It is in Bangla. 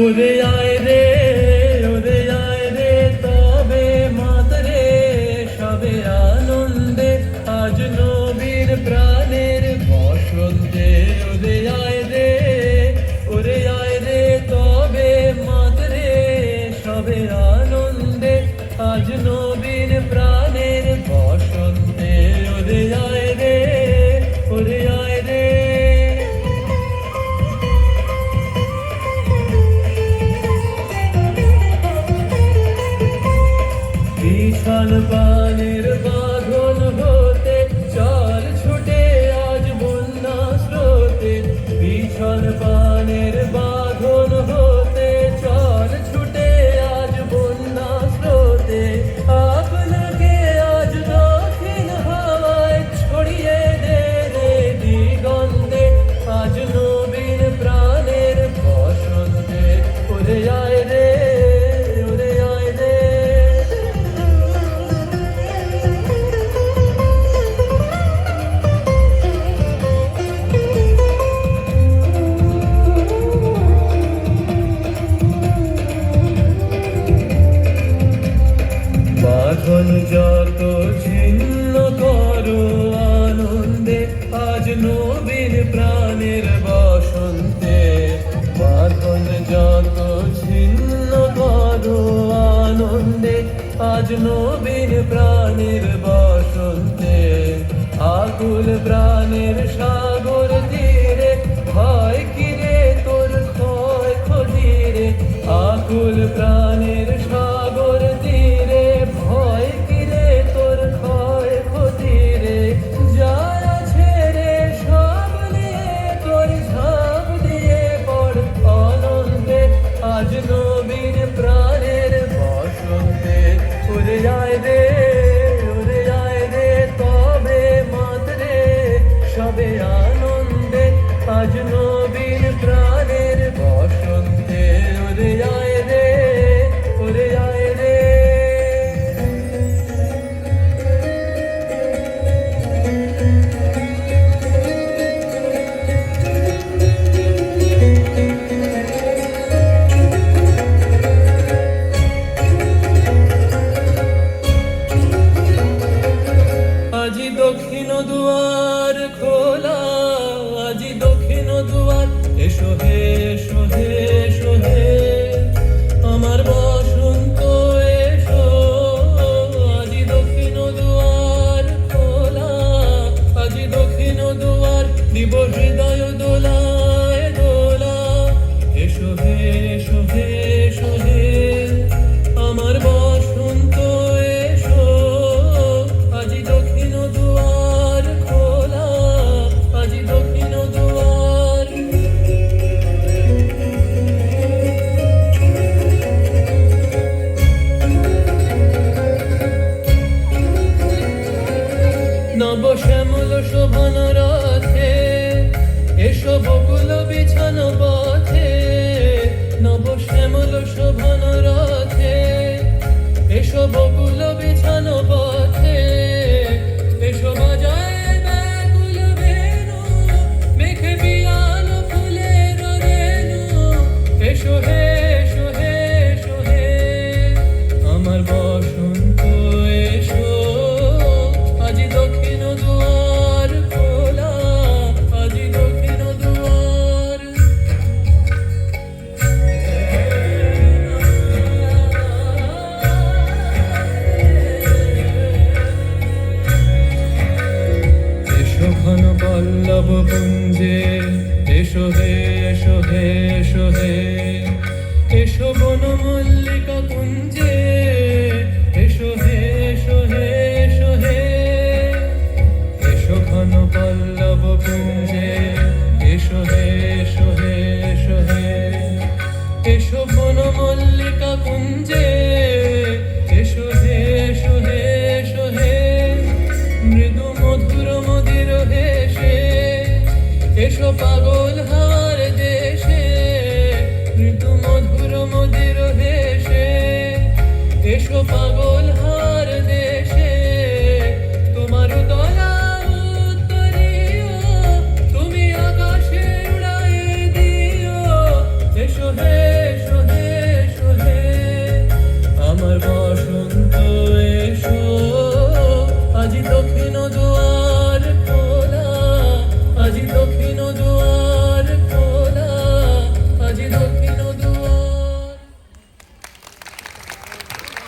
ওরে আয় রে, ওরে আয় রে, তবে মাতরে সবে আনন্দে আজ নবীর প্রাণের বসন্তে। ওরে আয় রে, ওরে আয় রে, তবে মাতরে সবে আনন্দে আজ নবীর প্রাণের বসন্তে। ওরে আয় রে, ওরে আয় রে। বিশাল পানের বাঁধন হতে চল ছুটে আজ বন্যা স্রোতে। বিশাল পানের বাঁধন হতে চল ছুটে আজ বন্যা স্রোতে। আপনাকে আজ দক্ষিণ হাওয়ায় ছড়িয়ে দে রে দিগন্তে আজ নবীন প্রাণের বসন্তে। ওরে আয় রে, ওরে আয় রে। বাঁধন যত ছিন্ন করো আনন্দে আজ নবীর প্রাণের বসন্তে। বাঁধন যত ছিন্ন করো আনন্দে আজ নবীর প্রাণের বসন্তে। আকুল প্রাণের সাগর তীরে ভয় কিরে তোর ক্ষয় ক্ষতিরে। আকুল প্রাণের সাগর তীরে ভয় কিরে তোর ক্ষয় ক্ষতিরে। যারা ছেড়ে সব নিয়ে তোর ঝাঁপ দিয়ে পড় আনন্দে আজ নবীর প্রাণের বসন্তে। ওরে আয় রে, ওরে আয় রে, তবে মাতরে সবে আনন্দে আজ নবীর প্রাণের বসন্তে। ওরে আয় রে, ওরে আয় রে। আজি দক্ষিণ দুয়ার খোলা, আজি দক্ষিণ দুয়ার। এসো হে, এসো হে, এসো হে আমার বসন্ত এসো। আজি দক্ষিণ দুয়ার খোলা, আজি দক্ষিণ দুয়ার। দিব হৃদয় দোলায় দোলা। এসো হে, এসো হে, এসো হে আমার বসন্ত এসো। আজি দক্ষিণ দুয়ার খোলা, আজি দক্ষিণ দুয়ার। নব শ্যামল শোভন রথে এসো বকুল বিছানো পথে। নব শ্যামল শোভন রথে এসো বকুল বিছানো পথে। এসো বাজায় ব্যাকুল বেণু মেঘে পিয়াল ফুলের রেণু। এসো হে, এসো হে, এসো হে আমার বসন্ত এসো। আজি দক্ষিণ দুয়ার খোলা, আজি দক্ষিণ দুয়ার। এসো ঘন পল্লব পুঞ্জে, এসো হে, এসো হে, এসো হে। এসো বন মল্লিকা কুঞ্জে, এসো হে, এসো হে, এসো হে। এসো ঘন পল্লব পুঞ্জে, এসো হে, এসো হে, এসো হে। এসো বন মল্লিকা কুঞ্জে, এসো হে, এসো হে, এসো হে। মৃদু মধুর মদির হেসে এসো পাগল হার দেশে। মৃদু মধুর মদির হেসে এসো পাগল হার দেশে। তোমার দয়া উত্তরীয় তুমি আকাশে উড়াই দিও। এসো হে, এসো যেন দুয়ার